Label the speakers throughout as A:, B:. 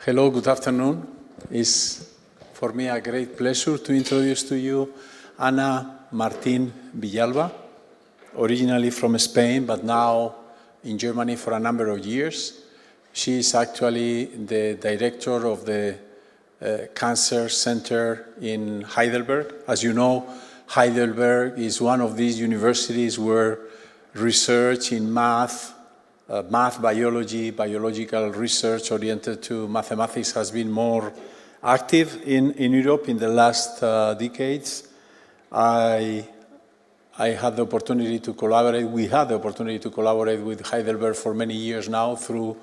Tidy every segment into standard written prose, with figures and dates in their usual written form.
A: Hello, good afternoon. It's for me a great pleasure to introduce to you Ana Martin-Villalba, originally from Spain, but now in Germany for a number of years. She is actually the director of the Cancer Center in Heidelberg. As you know, Heidelberg is one of these universities where research in math, biology, biological research oriented to mathematics has been more active in Europe in the last decades. I had the opportunity to collaborate, we had the opportunity to collaborate with Heidelberg for many years now through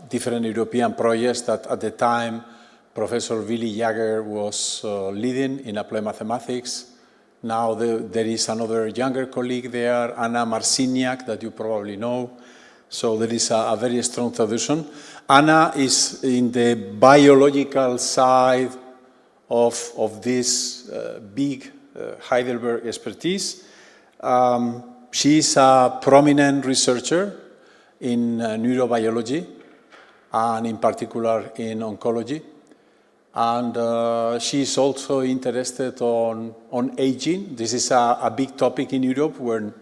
A: different European projects that at the time Professor Willy Jager was leading in applied mathematics. Now there is another younger colleague there, Anna Marciniak, that you probably know. So there is a very strong tradition. Anna is in the biological side of this big Heidelberg expertise. She is a prominent researcher in neurobiology and in particular in oncology. And she is also interested on aging. This is a big topic in Europe where,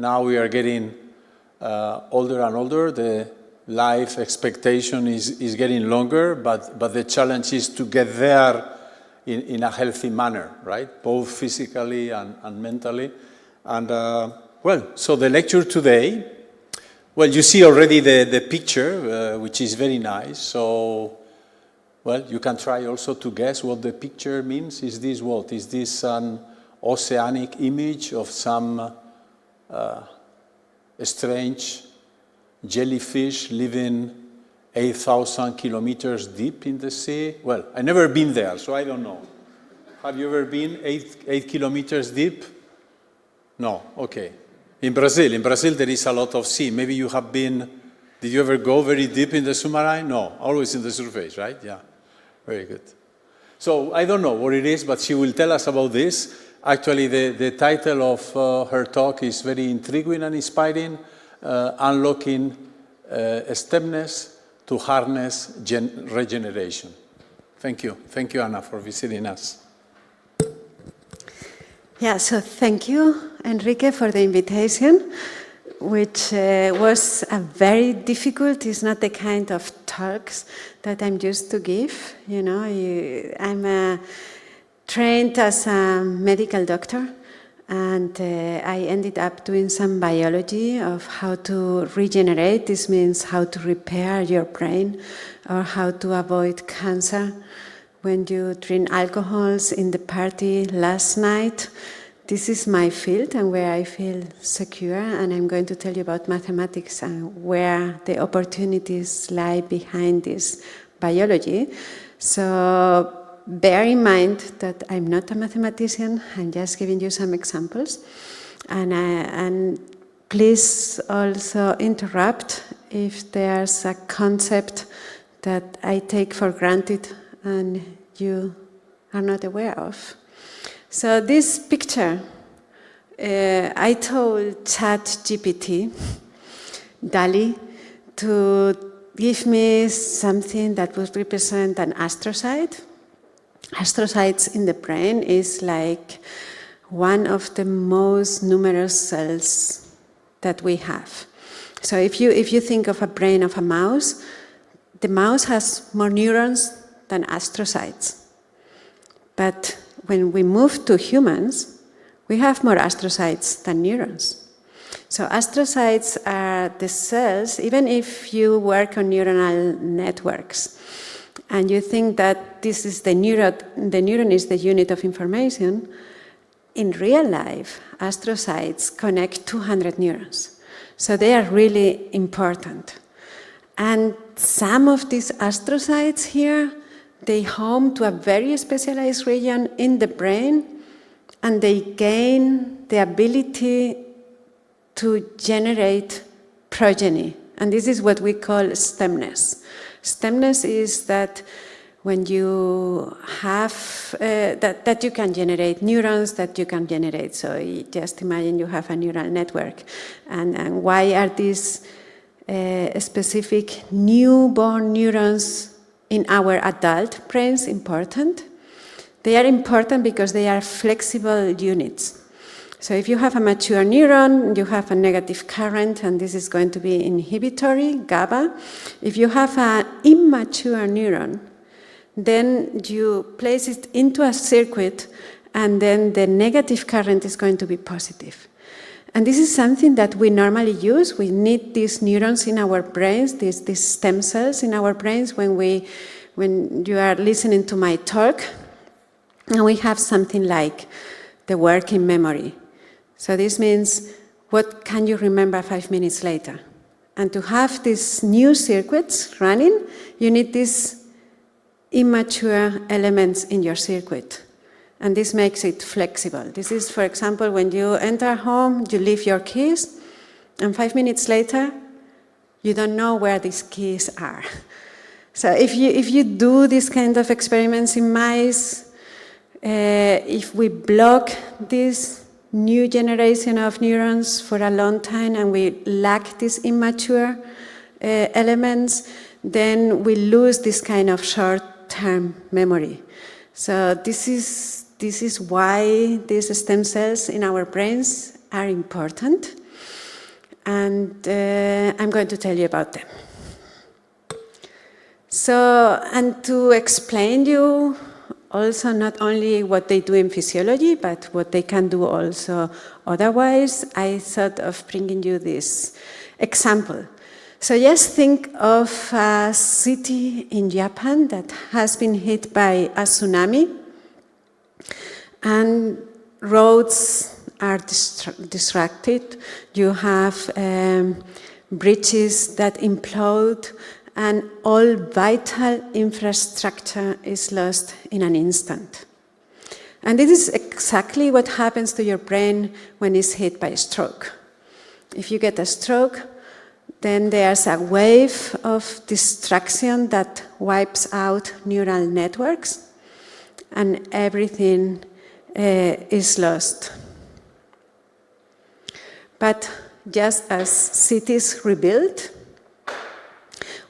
A: now we are getting older and older. The life expectation is getting longer, but the challenge is to get there in a healthy manner, right? Both physically and mentally. And so the lecture today, you see already the picture, which is very nice. So, you can try also to guess what the picture means. Is this what? Is this an oceanic image of some strange jellyfish living 8,000 kilometers deep in the sea? Well, I've never been there, so I don't know. Have you ever been 8 kilometers deep? No, okay. In Brazil there is a lot of sea. Maybe you have been, did you ever go very deep in the submarine? No, always in the surface, right? Yeah, very good. So I don't know what it is, but she will tell us about this. Actually, the title of her talk is very intriguing and inspiring, Unlocking Stemness to Harness Regeneration. Thank you. Thank you, Anna, for visiting us.
B: Yeah, so thank you, Enrique, for the invitation, which was a very difficult, it's not the kind of talks that I'm used to give. I'm trained as a medical doctor, and I ended up doing some biology of how to regenerate. This means how to repair your brain or how to avoid cancer. When you drink alcohols in the party last night, this is my field and where I feel secure, and I'm going to tell you about mathematics and where the opportunities lie behind this biology. So bear in mind that I'm not a mathematician, I'm just giving you some examples. And please also interrupt if there's a concept that I take for granted and you are not aware of. So this picture, I told ChatGPT, DALL-E, to give me something that would represent an astrocyte. Astrocytes in the brain is like one of the most numerous cells that we have. So if you think of a brain of a mouse, the mouse has more neurons than astrocytes. But when we move to humans, we have more astrocytes than neurons. So astrocytes are the cells, even if you work on neuronal networks, and you think that this is the neuron is the unit of information, in real life, astrocytes connect 200 neurons. So they are really important. And some of these astrocytes here, they home to a very specialized region in the brain, and they gain the ability to generate progeny. And this is what we call stemness. Stemness is that when you have, that you can generate neurons, that you can generate. So just imagine you have a neural network. And why are these specific newborn neurons in our adult brains important? They are important because they are flexible units. So if you have a mature neuron, you have a negative current, and this is going to be inhibitory, GABA. If you have an immature neuron, then you place it into a circuit, and then the negative current is going to be positive. And this is something that we normally use. We need these neurons in our brains, these stem cells in our brains when you are listening to my talk, and we have something like the working memory. So this means, what can you remember 5 minutes later? And to have these new circuits running, you need these immature elements in your circuit. And this makes it flexible. This is, for example, when you enter home, you leave your keys, and 5 minutes later, you don't know where these keys are. So if you do this kind of experiments in mice, if we block this new generation of neurons for a long time and we lack these immature elements, then we lose this kind of short-term memory. So this is why these stem cells in our brains are important, and I'm going to tell you about them. So, and to explain you also not only what they do in physiology, but what they can do also otherwise, I thought of bringing you this example. So just think of a city in Japan that has been hit by a tsunami, and roads are disrupted. You have bridges that implode, and all vital infrastructure is lost in an instant. And this is exactly what happens to your brain when it's hit by a stroke. If you get a stroke, then there's a wave of destruction that wipes out neural networks, and everything is lost. But just as cities rebuild,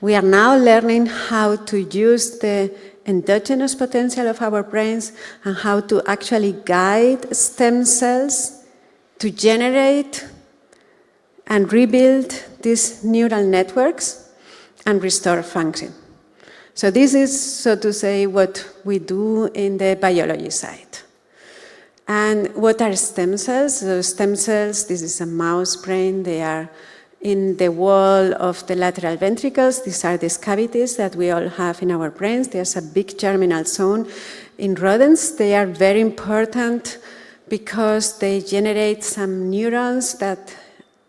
B: we are now learning how to use the endogenous potential of our brains and how to actually guide stem cells to generate and rebuild these neural networks and restore function. So this is, so to say, what we do in the biology side. And what are stem cells? So stem cells, this is a mouse brain. They are in the wall of the lateral ventricles. These are these cavities that we all have in our brains. There's a big germinal zone. In rodents, they are very important because they generate some neurons that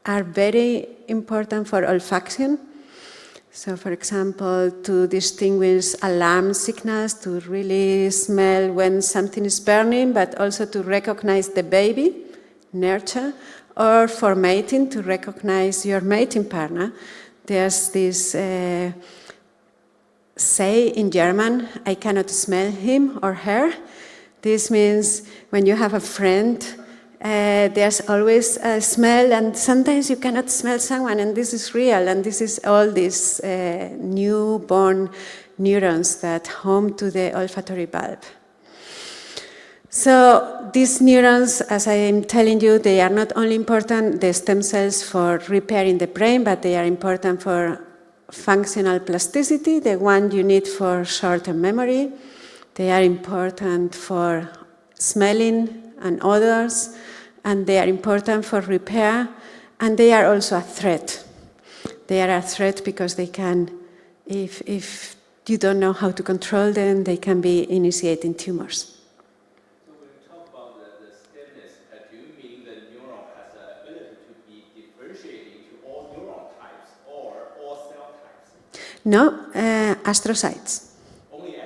B: are very important for olfaction. So, for example, to distinguish alarm signals, to really smell when something is burning, but also to recognize the baby, nurture, or for mating, to recognize your mating partner. There's this say in German, I cannot smell him or her. This means when you have a friend, there's always a smell, and sometimes you cannot smell someone, and this is real, and this is all these newborn neurons that home to the olfactory bulb. So these neurons, as I am telling you, they are not only important, the stem cells, for repairing the brain, but they are important for functional plasticity, the one you need for short-term memory. They are important for smelling and odors, and they are important for repair, and they are also a threat. They are a threat because they can, if you don't know how to control them, they can be initiating tumors. No, astrocytes.
C: Only astrocytes?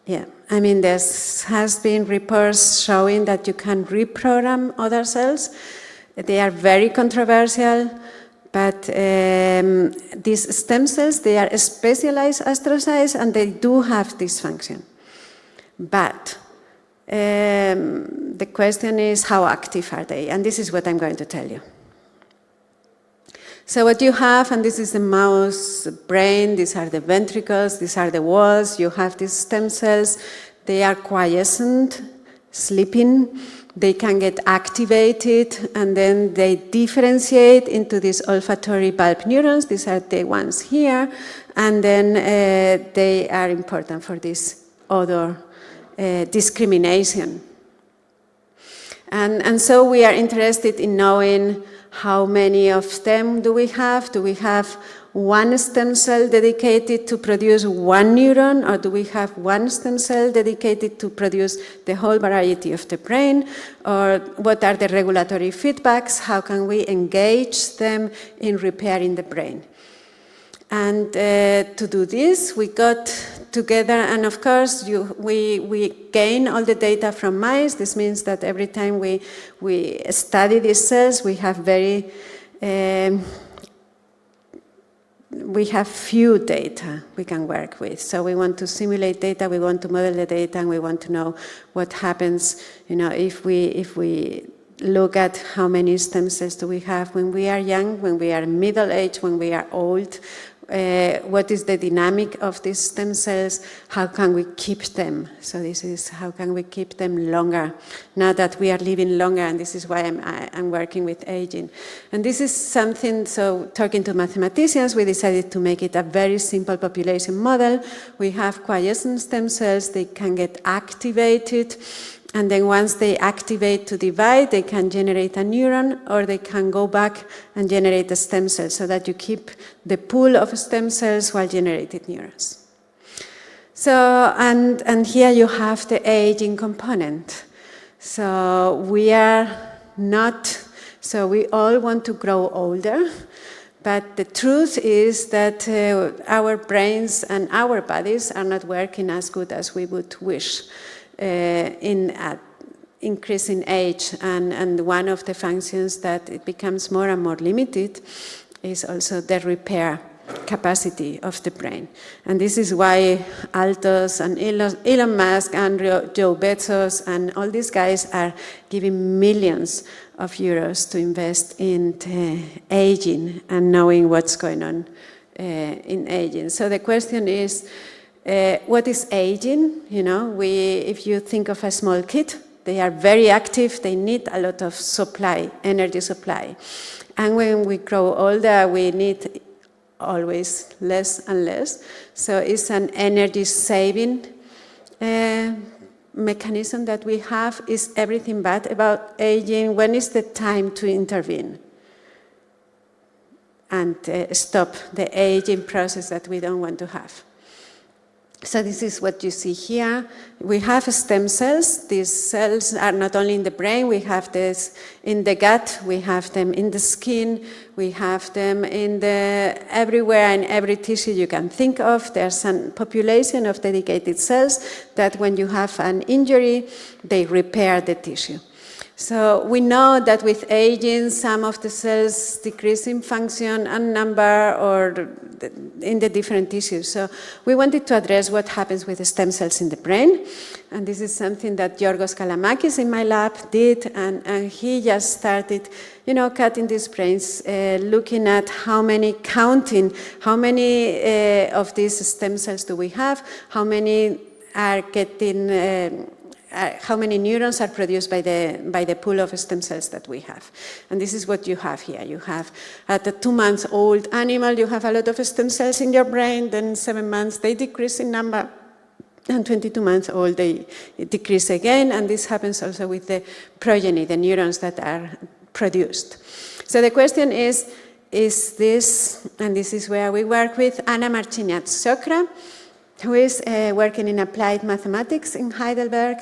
B: Yeah, I mean, there has been reports showing that you can reprogram other cells. They are very controversial, but these stem cells, they are specialized astrocytes, and they do have this function. But the question is, how active are they? And this is what I'm going to tell you. So what you have, and this is the mouse brain, these are the ventricles, these are the walls, you have these stem cells, they are quiescent, sleeping, they can get activated, and then they differentiate into these olfactory bulb neurons, these are the ones here, and then they are important for this odor discrimination. And so we are interested in knowing how many of them do we have? Do we have one stem cell dedicated to produce one neuron, or do we have one stem cell dedicated to produce the whole variety of the brain? Or what are the regulatory feedbacks? How can we engage them in repairing the brain? And to do this, we got together, and of course, we gain all the data from mice. This means that every time we study these cells, we have few data we can work with. So we want to simulate data, we want to model the data, and we want to know what happens, if we look at how many stem cells do we have when we are young, when we are middle-aged, when we are old. What is the dynamic of these stem cells? How can we keep them? So this is how can we keep them longer, now that we are living longer, and this is why I'm working with aging. And this is something, so talking to mathematicians, we decided to make it a very simple population model. We have quiescent stem cells, they can get activated, and then once they activate to divide, they can generate a neuron, or they can go back and generate a stem cell, so that you keep the pool of stem cells while generating neurons. So, and here you have the aging component. So we are not, so we all want to grow older, but the truth is that our brains and our bodies are not working as good as we would wish. In increasing age, and one of the functions that it becomes more and more limited is also the repair capacity of the brain. And this is why Altos and Elon Musk and Joe Bezos and all these guys are giving millions of euros to invest in aging and knowing what's going on in aging. So the question is, what is aging? If you think of a small kid, they are very active, they need a lot of supply, energy supply. And when we grow older, we need always less and less. So it's an energy saving mechanism that we have. Is everything bad about aging? When is the time to intervene and stop the aging process that we don't want to have? So this is what you see here. We have stem cells. These cells are not only in the brain, we have this in the gut, we have them in the skin, we have them everywhere in every tissue you can think of. There's a population of dedicated cells that when you have an injury, they repair the tissue. So we know that with aging, some of the cells decrease in function and number or in the different tissues. So we wanted to address what happens with the stem cells in the brain. And this is something that Yorgos Kalamakis in my lab did. And he just started, cutting these brains, looking at counting how many of these stem cells do we have, how many are getting how many neurons are produced by the pool of stem cells that we have. And this is what you have here. You have, at a 2-month-old animal, you have a lot of stem cells in your brain, then 7 months, they decrease in number, and 22 months old, they decrease again, and this happens also with the progeny, the neurons that are produced. So the question is this, and this is where we work with Anna Marciniak-Sokra, who is working in applied mathematics in Heidelberg.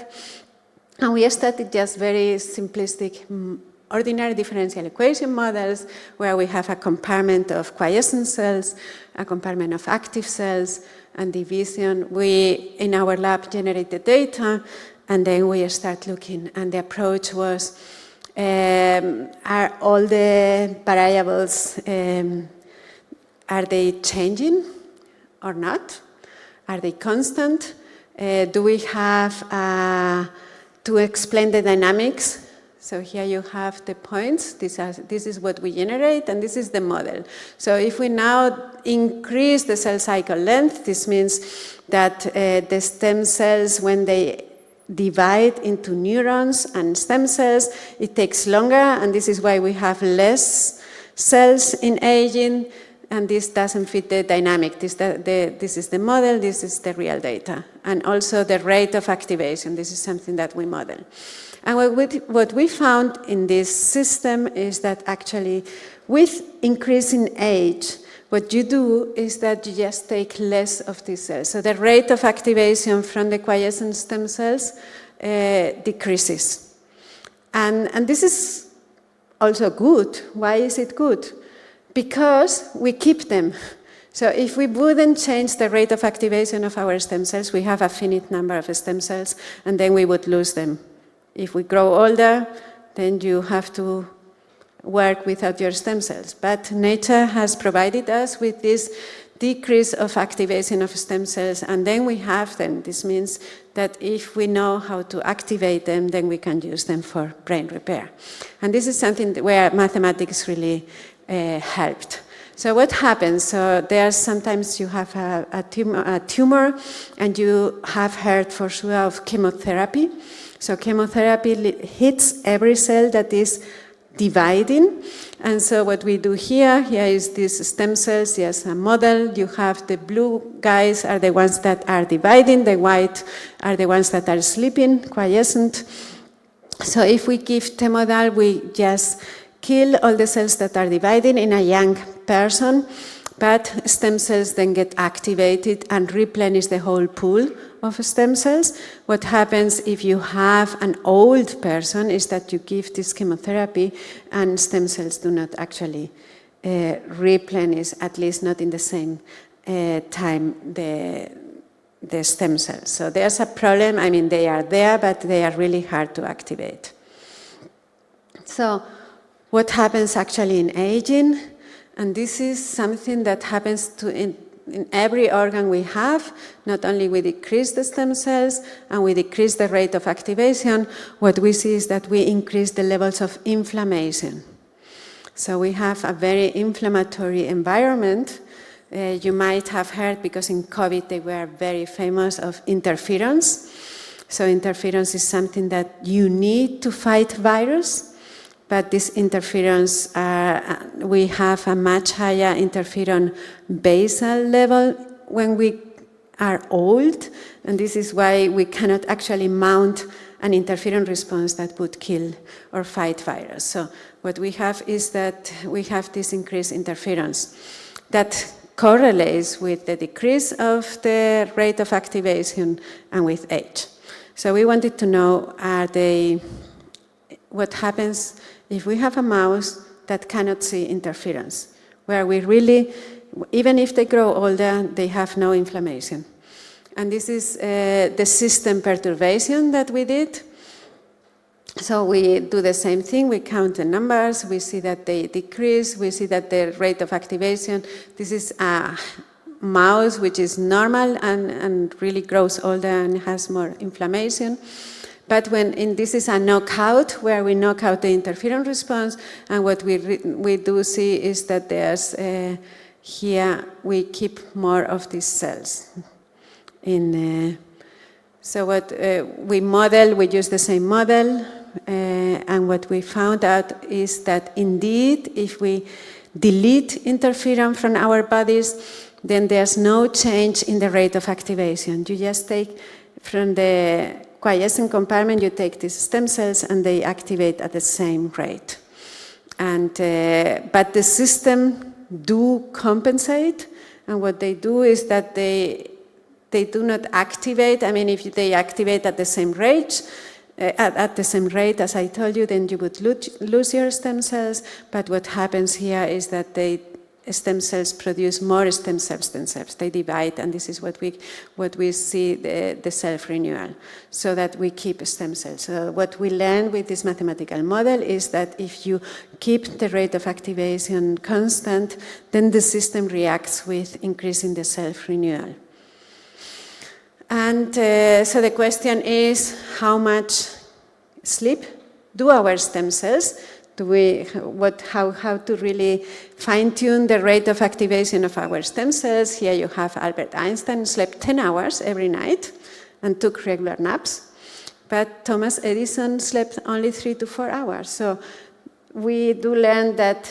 B: And we studied just very simplistic ordinary differential equation models where we have a compartment of quiescent cells, a compartment of active cells, and division. We, in our lab, generate the data, and then we start looking. And the approach was, are all the variables, are they changing or not? Are they constant? Do we have to explain the dynamics? So here you have the points. This is what we generate, and this is the model. So if we now increase the cell cycle length, this means that the stem cells, when they divide into neurons and stem cells, it takes longer, and this is why we have less cells in aging, and this doesn't fit the dynamic. This is the model, this is the real data. And also the rate of activation, this is something that we model. And what we found in this system is that actually with increasing age, what you do is that you just take less of these cells. So the rate of activation from the quiescent stem cells decreases. And this is also good. Why is it good? Because we keep them. So if we wouldn't change the rate of activation of our stem cells, we have a finite number of stem cells, and then we would lose them. If we grow older, then you have to work without your stem cells. But nature has provided us with this decrease of activation of stem cells, and then we have them. This means that if we know how to activate them, then we can use them for brain repair. And this is something where mathematics really helped. So what happens? So there's sometimes you have a tumor, and you have heard for sure of chemotherapy. So chemotherapy hits every cell that is dividing. And so what we do here is these stem cells, yes, a model. You have the blue guys are the ones that are dividing, the white are the ones that are sleeping, quiescent. So if we give Temodal, we just kill all the cells that are dividing in a young person, but stem cells then get activated and replenish the whole pool of stem cells. What happens if you have an old person is that you give this chemotherapy and stem cells do not actually replenish, at least not in the same time, the stem cells. So there's a problem. I mean, they are there, but they are really hard to activate. So what happens actually in aging? And this is something that happens in every organ we have. Not only we decrease the stem cells and we decrease the rate of activation, what we see is that we increase the levels of inflammation. So we have a very inflammatory environment. You might have heard, because in COVID they were very famous, of interferons. So interferons is something that you need to fight virus. But these interferons, we have a much higher interferon basal level when we are old, and this is why we cannot actually mount an interferon response that would kill or fight virus. So what we have is that we have these increased interferons that correlates with the decrease of the rate of activation and with age. So we wanted to know, what happens if we have a mouse that cannot see interference, where we really, even if they grow older, they have no inflammation. And this is the system perturbation that we did. So we do the same thing, we count the numbers, we see that they decrease, we see that the rate of activation, this is a mouse which is normal and really grows older and has more inflammation. But this is a knockout, where we knock out the interferon response, and what we do see is that there's, here we keep more of these cells. So what we model, we use the same model, and what we found out is that indeed, if we delete interferon from our bodies, then there's no change in the rate of activation. You just take from the quiescent compartment, you take these stem cells and they activate at the same rate. But the system do compensate, and what they do is that they do not activate. I mean, if they activate at the same rate, as I told you, then you would lose your stem cells. But what happens here is that stem cells produce more stem substances. They divide, and this is what we see, the self-renewal, so that we keep stem cells. So what we learn with this mathematical model is that if you keep the rate of activation constant, then the system reacts with increasing the self-renewal. And so the question is, how much sleep do our stem cells, how to really fine-tune the rate of activation of our stem cells. Here you have Albert Einstein, slept 10 hours every night and took regular naps. But Thomas Edison slept only 3 to 4 hours. So we do learn that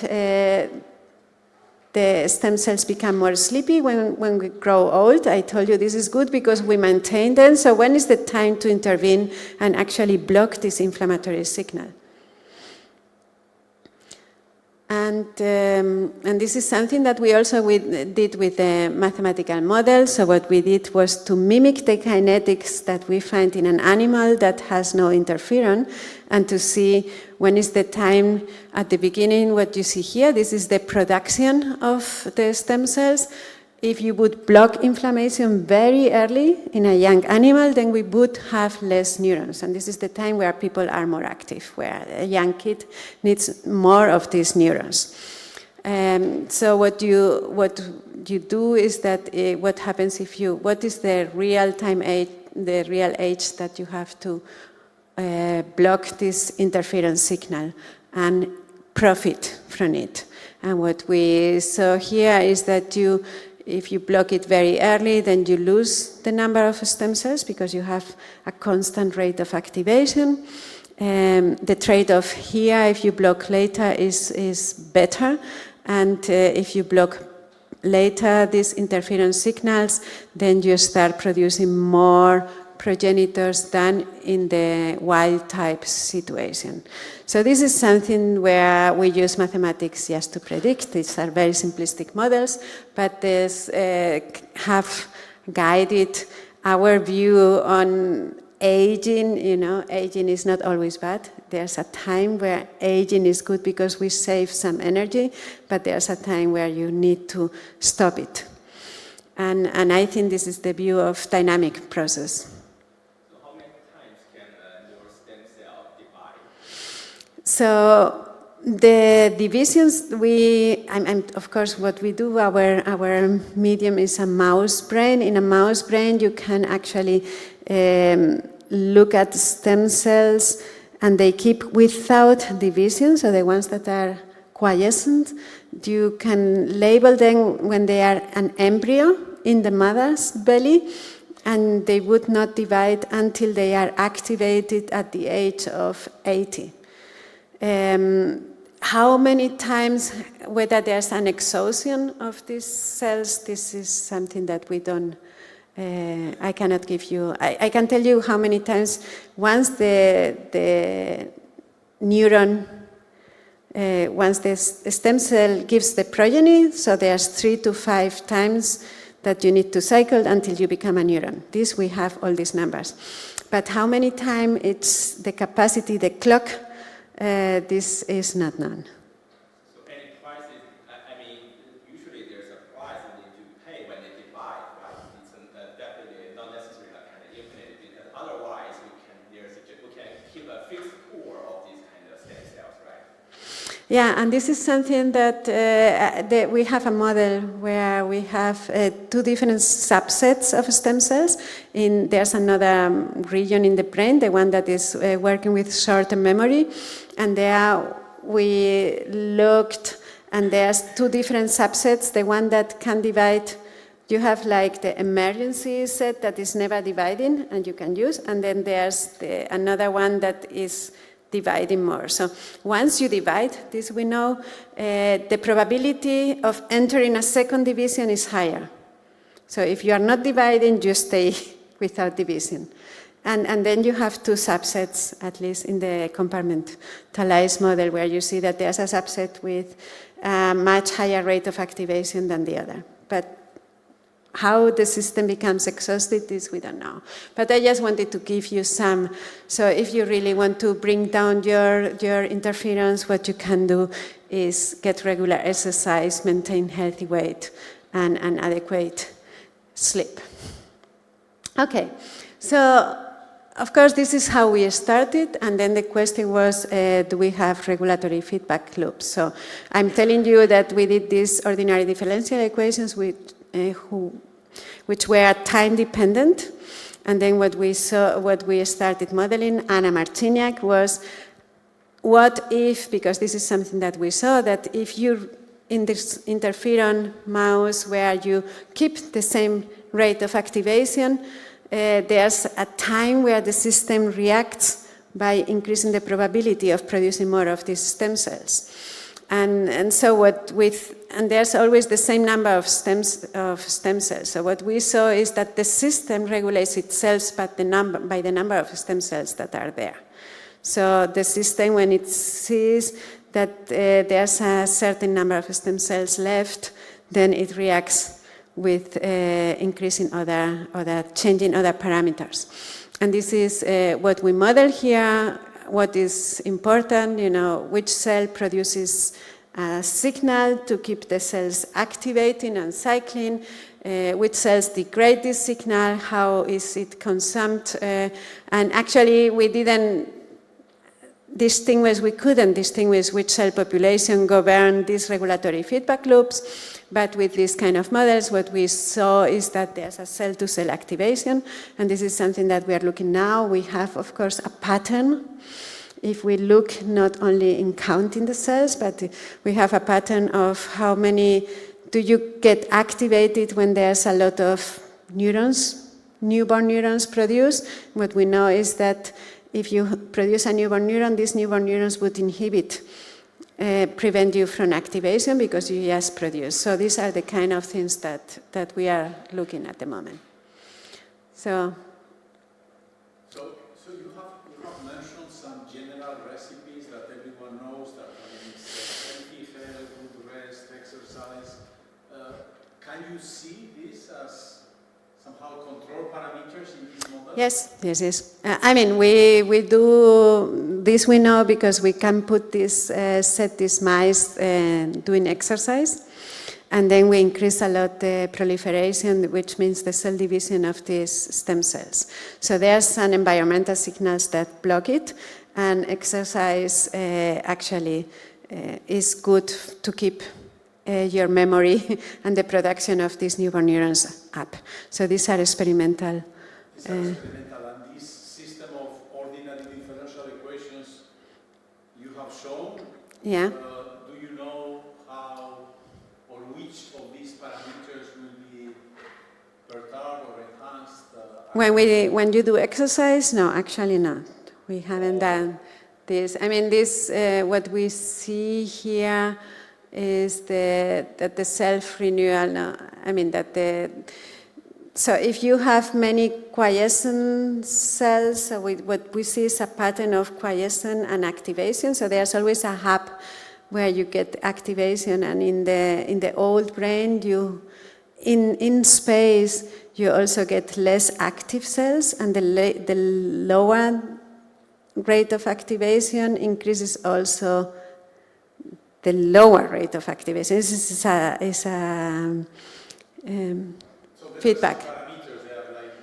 B: the stem cells become more sleepy when we grow old. I told you this is good because we maintain them. So when is the time to intervene and actually block this inflammatory signal? And this is something that we also did with the mathematical model. So what we did was to mimic the kinetics that we find in an animal that has no interferon, and to see when is the time at the beginning. What you see here, this is the production of the stem cells. If you would block inflammation very early in a young animal, then we would have less neurons. And this is the time where people are more active, where a young kid needs more of these neurons. So what you do is that what happens if you, what is the real time age, the real age that you have to block this interference signal and profit from it. And what we saw here is that if you block it very early, then you lose the number of stem cells because you have a constant rate of activation. The trade-off here, if you block later, is better. And if you block later these interference signals, then you start producing more progenitors than in the wild-type situation. So this is something where we use mathematics just to predict. These are very simplistic models, but these have guided our view on aging. You know, aging is not always bad. There's a time where aging is good because we save some energy, but there's a time where you need to stop it. And I think this is the view of dynamic process. So the divisions, of course, what we do, our medium is a mouse brain. In a mouse brain, you can actually look at stem cells, and they keep without division, so the ones that are quiescent. You can label them when they are an embryo in the mother's belly, and they would not divide until they are activated at the age of 80. How many times, whether there's an exhaustion of these cells, this is something that we don't, I cannot give you. I can tell you how many times once the neuron, once the stem cell gives the progeny, so there's 3 to 5 times that you need to cycle until you become a neuron. This, we have all these numbers. But how many times it's the capacity, the clock, this is not known.
C: So any prices, I mean, usually there's a price you need to pay when they divide, right? It's definitely not necessarily like kind of infinite, because otherwise we can keep a fixed core of these kind of stem cells, right?
B: Yeah, and this is something that we have a model where we have 2 different subsets of stem cells. There's another region in the brain, the one that is working with short-term memory, and there we looked, and there's 2 different subsets. The one that can divide, you have like the emergency set that is never dividing, and you can use, and then there's another one that is dividing more. So once you divide, this we know, the probability of entering a second division is higher. So if you are not dividing, you stay without division. And then you have 2 subsets, at least in the compartmentalized model, where you see that there's a subset with a much higher rate of activation than the other. But how the system becomes exhausted, this we don't know. But I just wanted to give you some. So if you really want to bring down your interference, what you can do is get regular exercise, maintain healthy weight, and adequate sleep. Okay, so of course this is how we started, and then the question was, do we have regulatory feedback loops? So I'm telling you that we did these ordinary differential equations which were time dependent, and then what we started modeling, Anna Marciniak, was what if, because this is something that we saw, that if you, in this interferon mouse where you keep the same rate of activation, there's a time where the system reacts by increasing the probability of producing more of these stem cells. And so and there's always the same number of stem cells. So what we saw is that the system regulates itself by the number of stem cells that are there. So the system, when it sees that there's a certain number of stem cells left, then it reacts with increasing changing other parameters. And this is what we model here. What is important, which cell produces a signal to keep the cells activating and cycling, which cells degrade this signal, how is it consumed, and actually we couldn't distinguish which cell population govern these regulatory feedback loops, but with these kind of models, what we saw is that there's a cell-to-cell activation, and this is something that we are looking now. We have, of course, a pattern. If we look not only in counting the cells, but we have a pattern of how many do you get activated when there's a lot of neurons, newborn neurons produced. What we know is that if you produce a newborn neuron, these newborn neurons would prevent you from activation because you just produce. So these are the kind of things that we are looking at the moment. So
A: you have mentioned some general recipes that everyone knows, that healthy health, good rest, exercise. Can you see this as somehow control parameters in these models?
B: Yes. I mean, we do this. We know because we can put this, set these mice doing exercise, and then we increase a lot the proliferation, which means the cell division of these stem cells. So there's some environmental signals that block it, and exercise actually is good to keep your memory and the production of these newborn neurons up. So these are experimental.
A: And this system of ordinary differential equations you have shown,
B: yeah.
A: Do you know how or which of these parameters will be perturbed or enhanced?
B: When you do exercise, no, actually not. We haven't done this. I mean, this what we see here is that the self-renewal. No, I mean so if you have many quiescent cells, so what we see is a pattern of quiescent and activation. So there's always a hub where you get activation, and in the old brain, in space you also get less active cells, and the lower rate of activation increases also the lower rate of activation. This is a feedback.
A: Parameters, they are like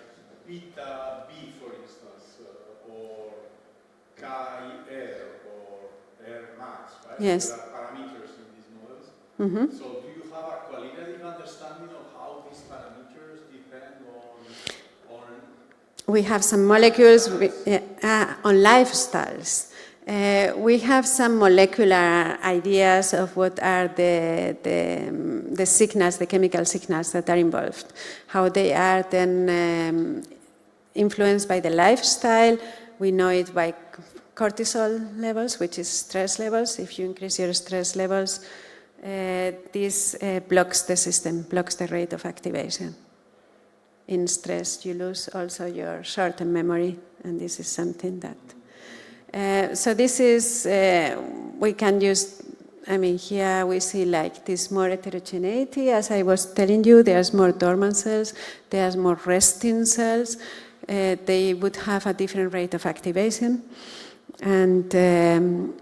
A: beta B, for instance, or Chi-R or R max, right?
B: Yes.
A: There are parameters in these models.
B: Mm-hmm.
A: So do you have a qualitative understanding of how these parameters depend on
B: we have some molecules on lifestyles. We have some molecular ideas of what are the signals, the chemical signals that are involved, how they are then influenced by the lifestyle. We know it by cortisol levels, which is stress levels. If you increase your stress levels, this blocks the system, blocks the rate of activation. In stress, you lose also your short-term memory, and this is something that... so this is, we can use, I mean, here we see like this more heterogeneity. As I was telling you, there's more dormant cells, there's more resting cells. They would have a different rate of activation. And then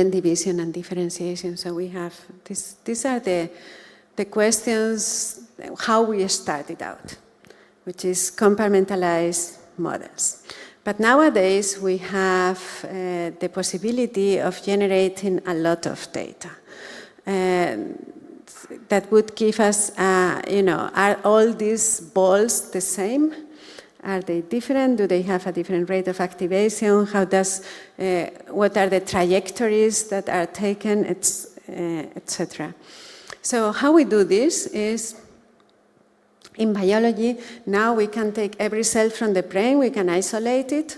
B: division and differentiation. So we have, these are the questions, how we started out, which is compartmentalized models. But nowadays, we have the possibility of generating a lot of data. That would give us, are all these balls the same? Are they different? Do they have a different rate of activation? What are the trajectories that are taken, etc. So how we do this is, in biology, now we can take every cell from the brain, we can isolate it,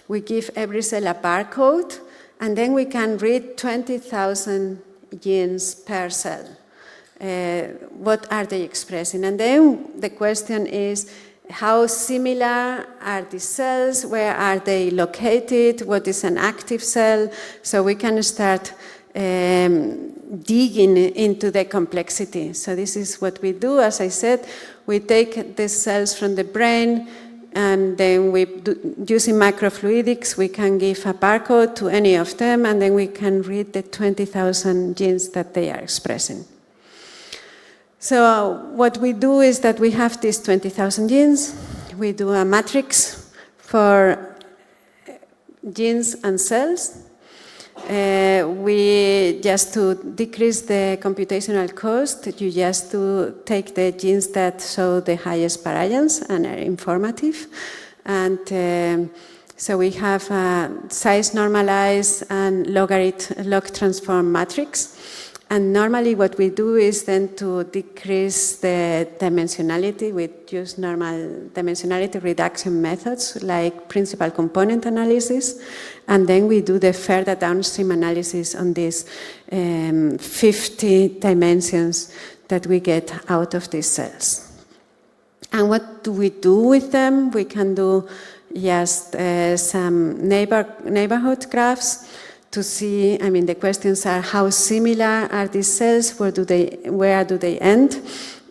B: we give every cell a barcode, and then we can read 20,000 genes per cell. What are they expressing? And then the question is, how similar are these cells? Where are they located? What is an active cell? So we can start digging into the complexity. So this is what we do. As I said, we take the cells from the brain, and then using microfluidics, we can give a barcode to any of them, and then we can read the 20,000 genes that they are expressing. So what we do is that we have these 20,000 genes. We do a matrix for genes and cells. We just to decrease the computational cost, you just to take the genes that show the highest variance and are informative. And so we have a size normalized and log transform matrix. And normally what we do is then to decrease the dimensionality. We use normal dimensionality reduction methods like principal component analysis. And then we do the further downstream analysis on these 50 dimensions that we get out of these cells. And what do we do with them? We can do just some neighborhood graphs to see, the questions are how similar are these cells, where do they end?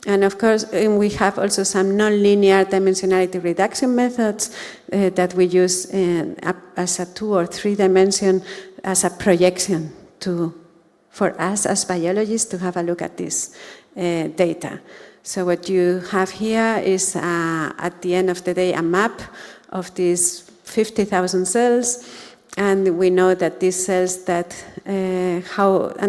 B: And of course, we have also some nonlinear dimensionality reduction methods that we use as a 2 or 3 dimension as a projection for us as biologists to have a look at this data. So what you have here is, at the end of the day, a map of these 50,000 cells. And we know that these cells and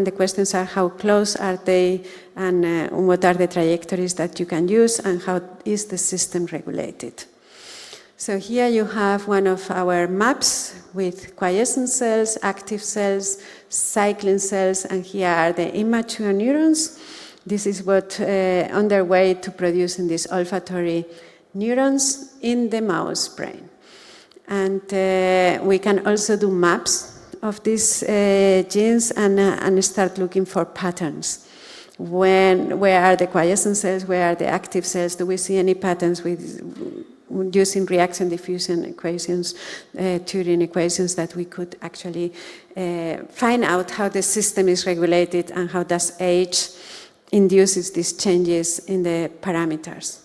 B: the questions are how close are they, and what are the trajectories that you can use, and how is the system regulated. So here you have one of our maps with quiescent cells, active cells, cycling cells, and here are the immature neurons. This is what on their way to producing these olfactory neurons in the mouse brain. And we can also do maps of these genes and start looking for patterns. Where are the quiescent cells? Where are the active cells? Do we see any patterns using reaction diffusion equations, Turing equations, that we could actually find out how the system is regulated and how does age induces these changes in the parameters.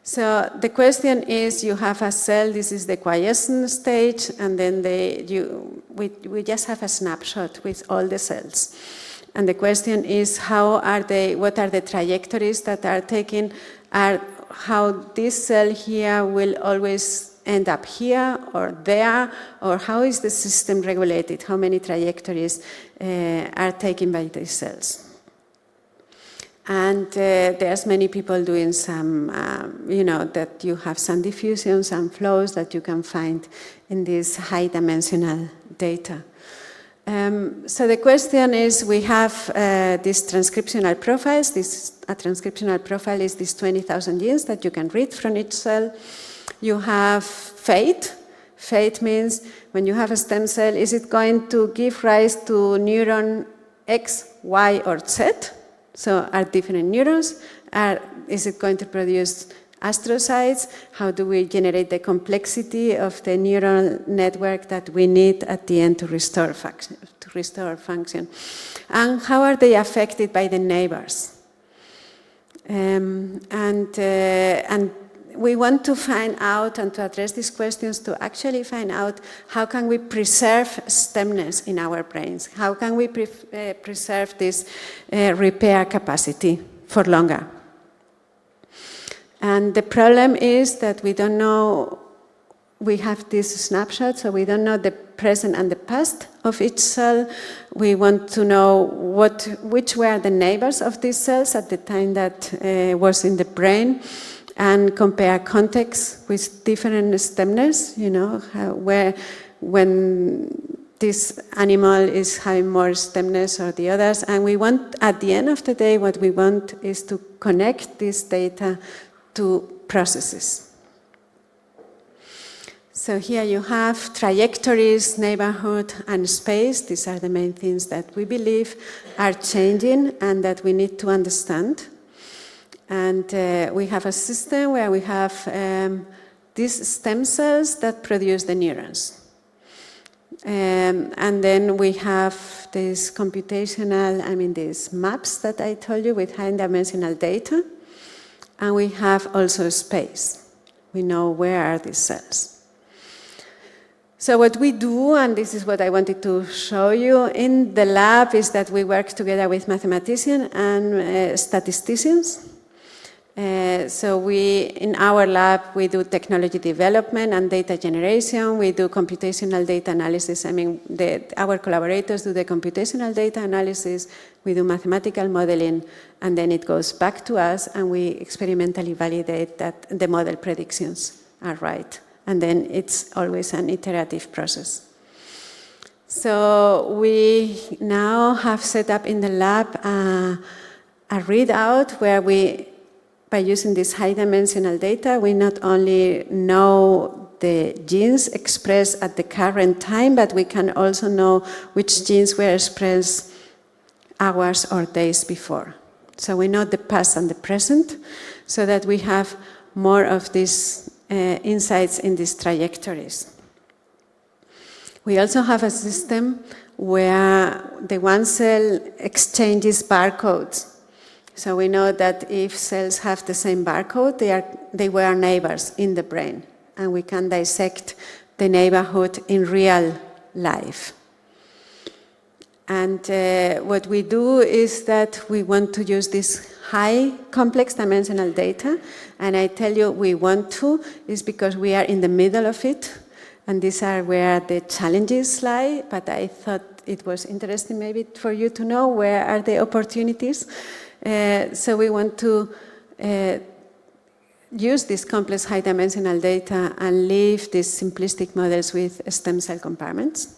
B: So the question is, you have a cell, this is the quiescent stage, and then we just have a snapshot with all the cells. And the question is, what are the trajectories that are taken? How this cell here will always end up here or there, or how is the system regulated? How many trajectories are taken by these cells? And there's many people doing some, that you have some diffusion, some flows that you can find in this high-dimensional data. So the question is, we have these transcriptional profiles. A transcriptional profile is these 20,000 genes that you can read from each cell. You have fate. Fate means when you have a stem cell, is it going to give rise to neuron X, Y, or Z? So are different neurons? Is it going to produce astrocytes? How do we generate the complexity of the neural network that we need at the end to restore function? And how are they affected by the neighbors? And we want to find out and to address these questions to actually find out how can we preserve stemness in our brains? How can we preserve this repair capacity for longer? And the problem is that we don't know, we have this snapshot, so we don't know the present and the past of each cell. We want to know which were the neighbors of these cells at the time that was in the brain. and compare contexts with different stemness, you know, when this animal is having more stemness or the others. And we want, at the end of the day, what we want is to connect this data to processes. So here you have trajectories, neighborhood, and space. These are the main things that we believe are changing and that we need to understand. And we have a system where we have these stem cells that produce the neurons. And then we have these computational, these maps that I told you with high-dimensional data. And we have also space. We know where are these cells. So what we do, and this is what I wanted to show you in the lab, is that we work together with mathematicians and statisticians. So in our lab, we do technology development and data generation. We do computational data analysis. Our collaborators do the computational data analysis. We do mathematical modeling, and then it goes back to us, and we experimentally validate that the model predictions are right. And then it's always an iterative process. So we now have set up in the lab a readout where we, by using this high-dimensional data, we not only know the genes expressed at the current time, but we can also know which genes were expressed hours or days before. So we know the past and the present, so that we have more of these insights in these trajectories. We also have a system where the one cell exchanges barcodes. So we know that if cells have the same barcode, they were neighbors in the brain, and we can dissect the neighborhood in real life. And what we do is that we want to use this high complex dimensional data, and I tell you we want to is because we are in the middle of it, and these are where the challenges lie, but I thought it was interesting maybe for you to know where are the opportunities. So we want to use this complex high dimensional data and leave these simplistic models with stem cell compartments.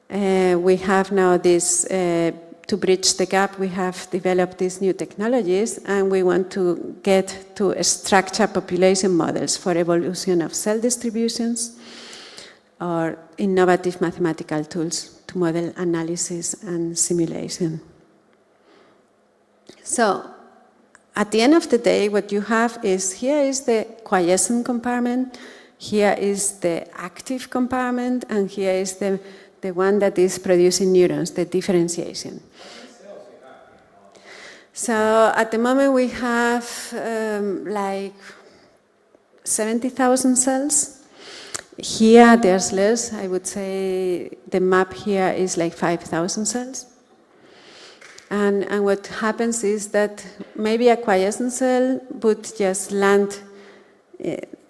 B: We have now this, to bridge the gap, we have developed these new technologies, and we want to get to structure population models for evolution of cell distributions or innovative mathematical tools to model analysis and simulation. So at the end of the day, what you have is, here is the quiescent compartment, here is the active compartment, and here is the one that is producing neurons, the differentiation. So at the moment we have like 70,000 cells. Here there's less. I would say the map here is like 5,000 cells. And what happens is that maybe a quiescent cell would just land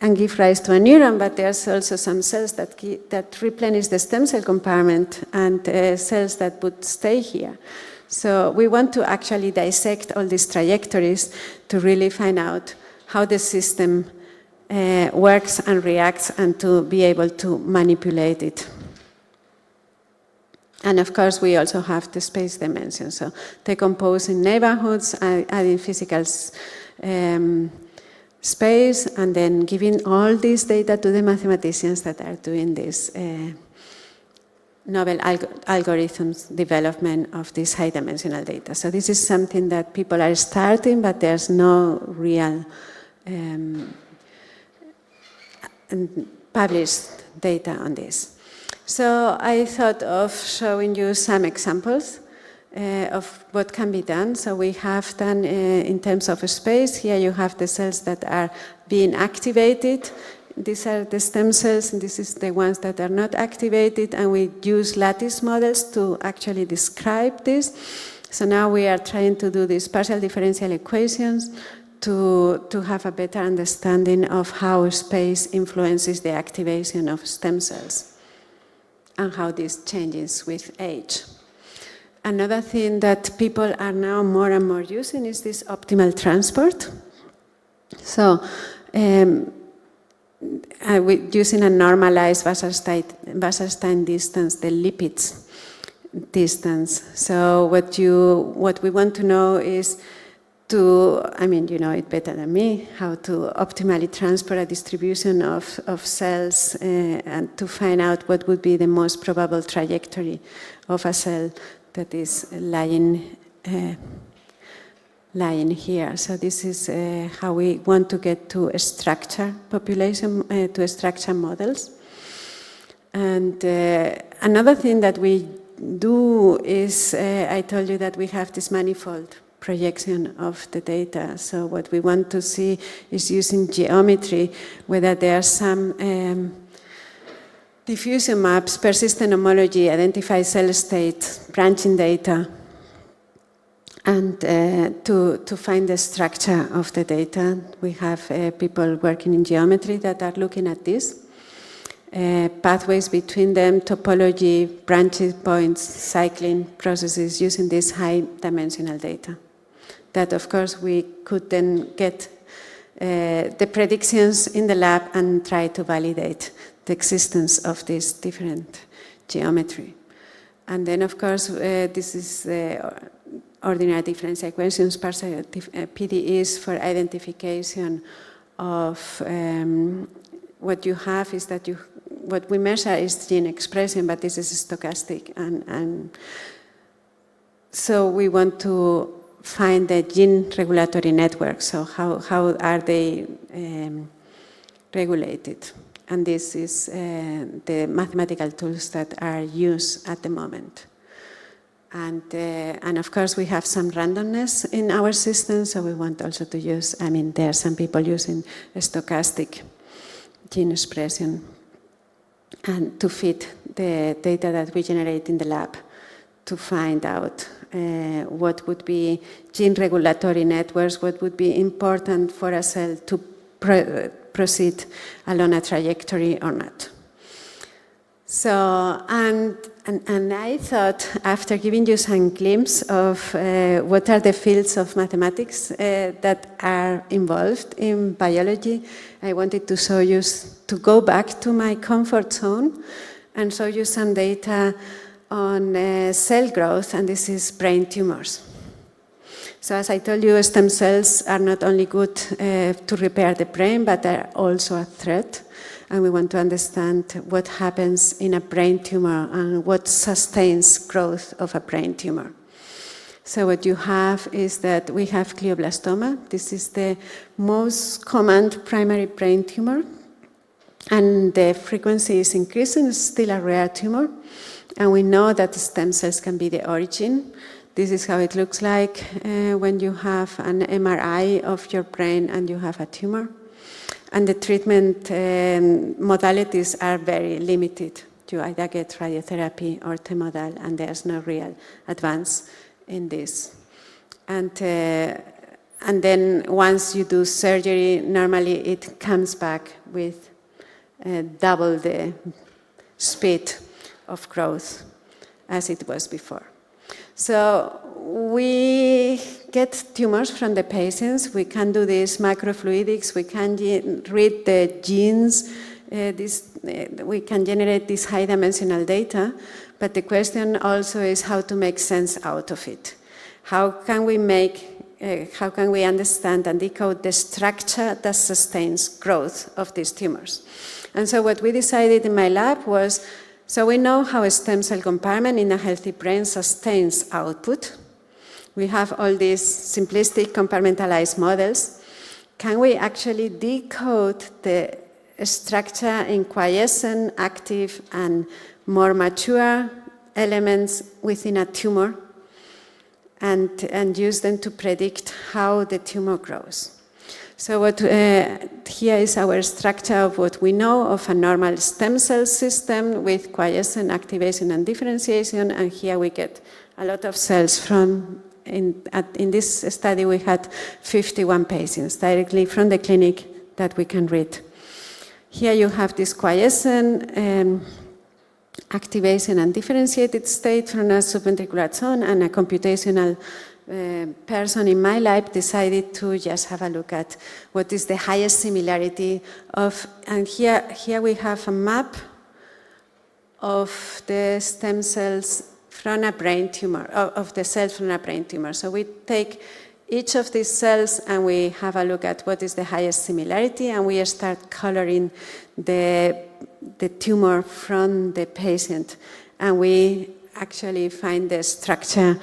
B: and give rise to a neuron, but there's also some cells that replenish the stem cell compartment and cells that would stay here. So we want to actually dissect all these trajectories to really find out how the system works and reacts, and to be able to manipulate it. And of course, we also have the space dimension, so decomposing neighborhoods, adding physical space, and then giving all this data to the mathematicians that are doing this novel algorithms development of this high-dimensional data. So this is something that people are starting, but there's no real published data on this. So I thought of showing you some examples of what can be done. So we have done in terms of space. Here you have the cells that are being activated. These are the stem cells, and this is the ones that are not activated, and we use lattice models to actually describe this. So now we are trying to do these partial differential equations to have a better understanding of how space influences the activation of stem cells and how this changes with age. Another thing that people are now more and more using is this optimal transport. So, using a normalized Wasserstein distance, the lipids distance. So what we want to know is you know it better than me, how to optimally transport a distribution of cells and to find out what would be the most probable trajectory of a cell that is lying here. So this is how we want to get to a structure population, to structure models. And another thing that we do is, I told you that we have this manifold projection of the data. So what we want to see is using geometry, whether there are some diffusion maps, persistent homology, identify cell state, branching data, and to find the structure of the data. We have people working in geometry that are looking at this. Pathways between them, topology, branching points, cycling processes using this high-dimensional data. That, of course, we could then get the predictions in the lab and try to validate the existence of this different geometry. And then, of course, this is ordinary differential equations, PDEs for identification of what you have is that what we measure is gene expression, but this is stochastic. And so we want to find the gene regulatory network. So how are they regulated? And this is the mathematical tools that are used at the moment. And of course, we have some randomness in our system, so we want also to use, there are some people using stochastic gene expression and to fit the data that we generate in the lab to find out what would be gene regulatory networks, what would be important for a cell to proceed along a trajectory or not. So, and I thought, after giving you some glimpse of what are the fields of mathematics that are involved in biology, I wanted to show you, to go back to my comfort zone and show you some data on cell growth, and this is brain tumors. So as I told you, stem cells are not only good to repair the brain, but they're also a threat. And we want to understand what happens in a brain tumor and what sustains growth of a brain tumor. So what you have is that we have glioblastoma. This is the most common primary brain tumor. And the frequency is increasing. It's still a rare tumor. And we know that stem cells can be the origin. This is how it looks like when you have an MRI of your brain and you have a tumor. And the treatment modalities are very limited. You either get radiotherapy or T-modal, and there's no real advance in this. And then once you do surgery, normally it comes back with double the speed of growth as it was before. So we get tumors from the patients. We can do this microfluidics. We can read the genes. We can generate this high-dimensional data. But the question also is how to make sense out of it. How can we understand and decode the structure that sustains growth of these tumors? And so what we decided in my lab was, so we know how a stem cell compartment in a healthy brain sustains output. We have all these simplistic compartmentalized models. Can we actually decode the structure in quiescent, active, and more mature elements within a tumor and use them to predict how the tumor grows? So here is our structure of what we know of a normal stem cell system with quiescent, activation, and differentiation. And here we get a lot of cells from, in this study we had 51 patients directly from the clinic that we can read. Here you have this quiescent activation and differentiated state from a subventricular zone and a computational person in my lab decided to just have a look at what is the highest similarity of, and here we have a map of the stem cells from a brain tumor, of the cells from a brain tumor. So we take each of these cells and we have a look at what is the highest similarity, and we start coloring the tumor from the patient, and we actually find the structure,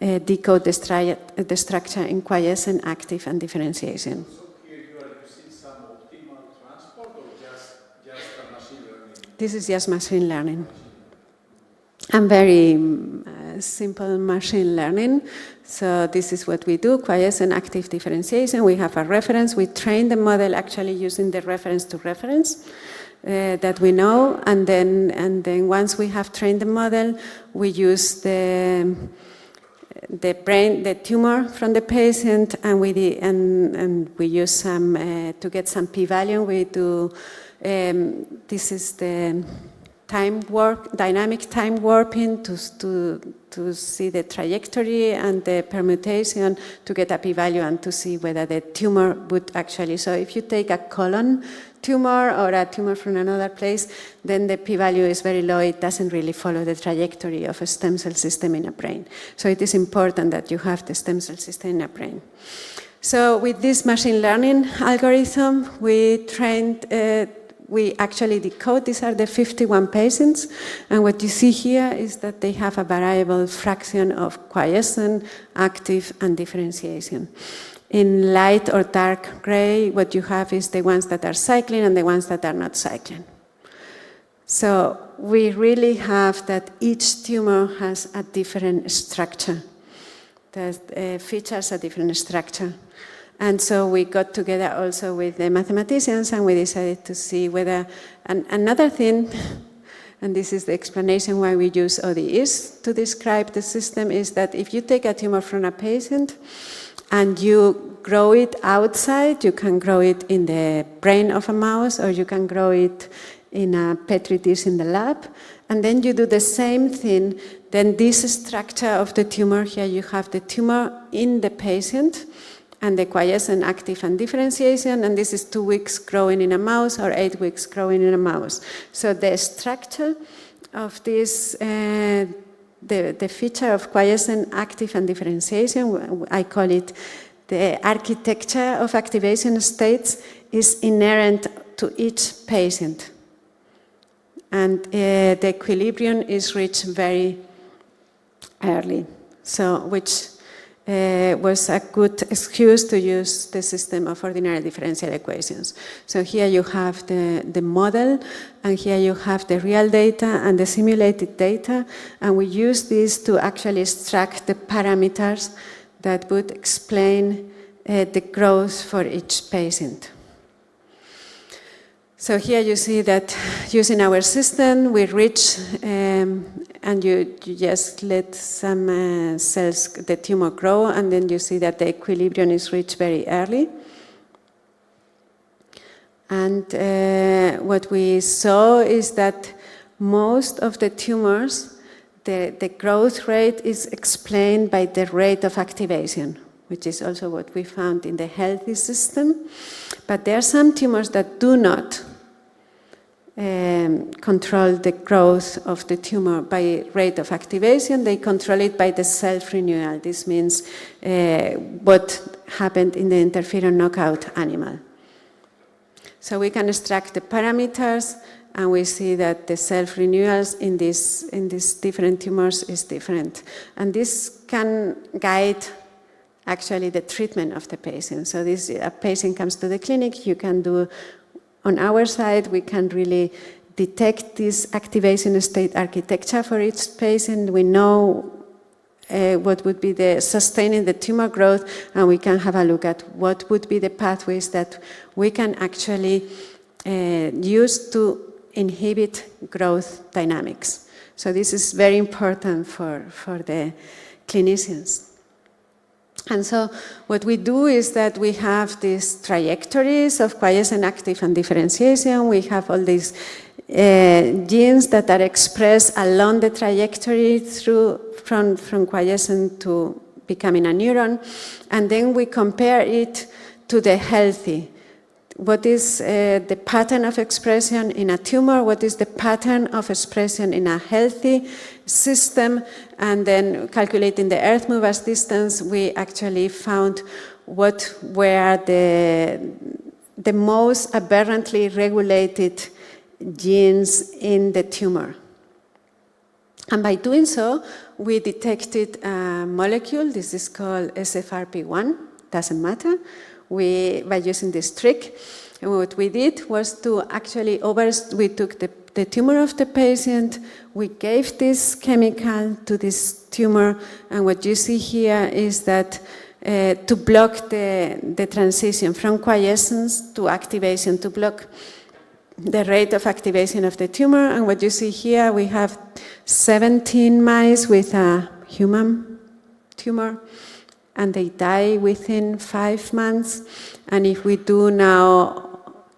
B: decode the structure in quiescent, active, and differentiation.
A: So here you are using some optimal transport or just a machine learning?
B: This is just machine learning. And very simple machine learning. So this is what we do, quiescent, active differentiation. We have a reference. We train the model actually using the reference to reference that we know. And then once we have trained the model, we use the tumor from the patient, and we use some to get some p-value. We do this is the dynamic time warping to see the trajectory and the permutation to get a p-value and to see whether the tumor would actually. So if you take a colon tumor or a tumor from another place, then the p-value is very low. It doesn't really follow the trajectory of a stem cell system in a brain. So it is important that you have the stem cell system in a brain. So with this machine learning algorithm, we actually decode. These are the 51 patients, and what you see here is that they have a variable fraction of quiescent, active, and differentiation. In light or dark gray, what you have is the ones that are cycling and the ones that are not cycling. So we really have that each tumor has a different structure, that features a different structure. And so we got together also with the mathematicians, and we decided to see whether, and another thing, and this is the explanation why we use ODEs to describe the system, is that if you take a tumor from a patient and you grow it outside, you can grow it in the brain of a mouse, or you can grow it in a Petri dish in the lab, and then you do the same thing, then this structure of the tumor, here you have the tumor in the patient, and the quiescent, active, and differentiation, and this is 2 weeks growing in a mouse or 8 weeks growing in a mouse. So the structure of this, the feature of quiescent, active, and differentiation, I call it the architecture of activation states, is inherent to each patient. And the equilibrium is reached very early, so which was a good excuse to use the system of ordinary differential equations. So here you have the model, and here you have the real data and the simulated data, and we use this to actually extract the parameters that would explain the growth for each patient. So here you see that using our system, we reach, and you just let some cells, the tumor grow, and then you see that the equilibrium is reached very early. And what we saw is that most of the tumors, the growth rate is explained by the rate of activation, which is also what we found in the healthy system. But there are some tumors that do not control the growth of the tumor by rate of activation. They control it by the self-renewal. This means what happened in the interferon knockout animal. So we can extract the parameters, and we see that the self-renewals in these different tumors is different. And this can guide actually the treatment of the patient. So a patient comes to the clinic, you can do, on our side, we can really detect this activation state architecture for each patient. We know what would be the sustaining the tumor growth, and we can have a look at what would be the pathways that we can actually use to inhibit growth dynamics. So this is very important for the clinicians. And so what we do is that we have these trajectories of quiescent, active, and differentiation. We have all these genes that are expressed along the trajectory from quiescent to becoming a neuron, and then we compare it to the healthy. What is the pattern of expression in a tumor? What is the pattern of expression in a healthy system? And then calculating the Earth movers distance, we actually found what were the most aberrantly regulated genes in the tumor. And by doing so, we detected a molecule. This is called SFRP1, doesn't matter. By using this trick, what we did was to actually we took the tumor of the patient, we gave this chemical to this tumor, and what you see here is that to block the transition from quiescence to activation, to block the rate of activation of the tumor. And what you see here, we have 17 mice with a human tumor, and they die within 5 months. And if we do now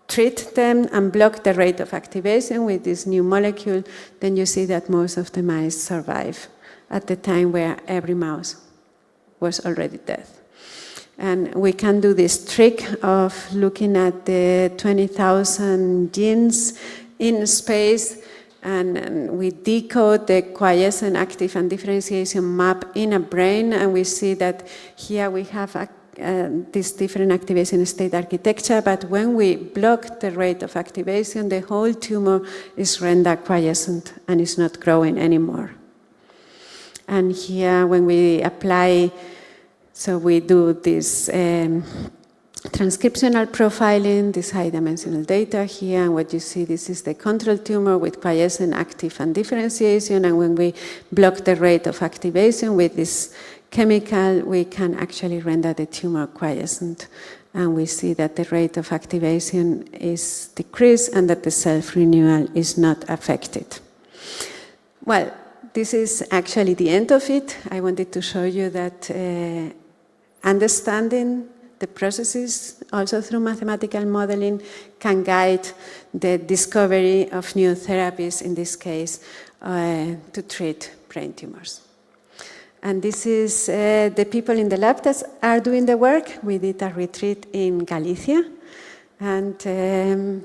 B: treat them and block the rate of activation with this new molecule, then you see that most of the mice survive at the time where every mouse was already dead. And we can do this trick of looking at the 20,000 genes in space, and we decode the quiescent, active, and differentiation map in a brain, and we see that here we have this different activation state architecture, but when we block the rate of activation, the whole tumor is rendered quiescent and is not growing anymore. And here, when we apply, so we do this transcriptional profiling, this high-dimensional data here, and what you see, this is the control tumor with quiescent, active, and differentiation, and when we block the rate of activation with this chemical, we can actually render the tumor quiescent, and we see that the rate of activation is decreased and that the self-renewal is not affected. Well, this is actually the end of it. I wanted to show you that understanding the processes, also through mathematical modeling, can guide the discovery of new therapies, in this case, to treat brain tumors. And this is the people in the lab that are doing the work. We did a retreat in Galicia, and the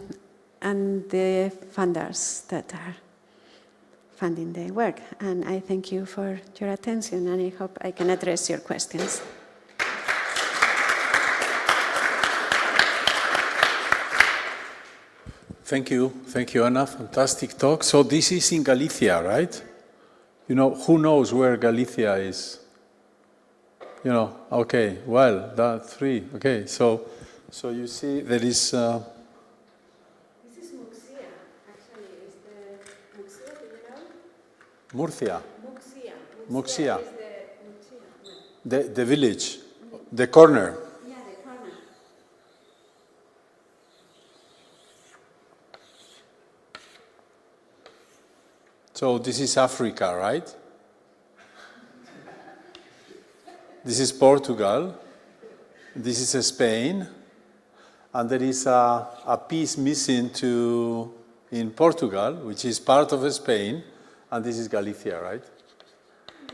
B: funders that are funding the work. And I thank you for your attention, and I hope I can address your questions.
A: Thank you, Anna. Fantastic talk. So this is in Galicia, right? You know, who knows where Galicia is? You know, okay, well, that 3. Okay, so you see there is... This
B: is Murcia, actually. Is the Murcia, do you know?
A: Murcia.
B: Murcia.
A: Murcia. The village, the corner.
B: Yeah, the corner.
A: So this is Africa, right? This is Portugal. This is Spain. And there is a piece missing in Portugal, which is part of Spain. And this is Galicia, right?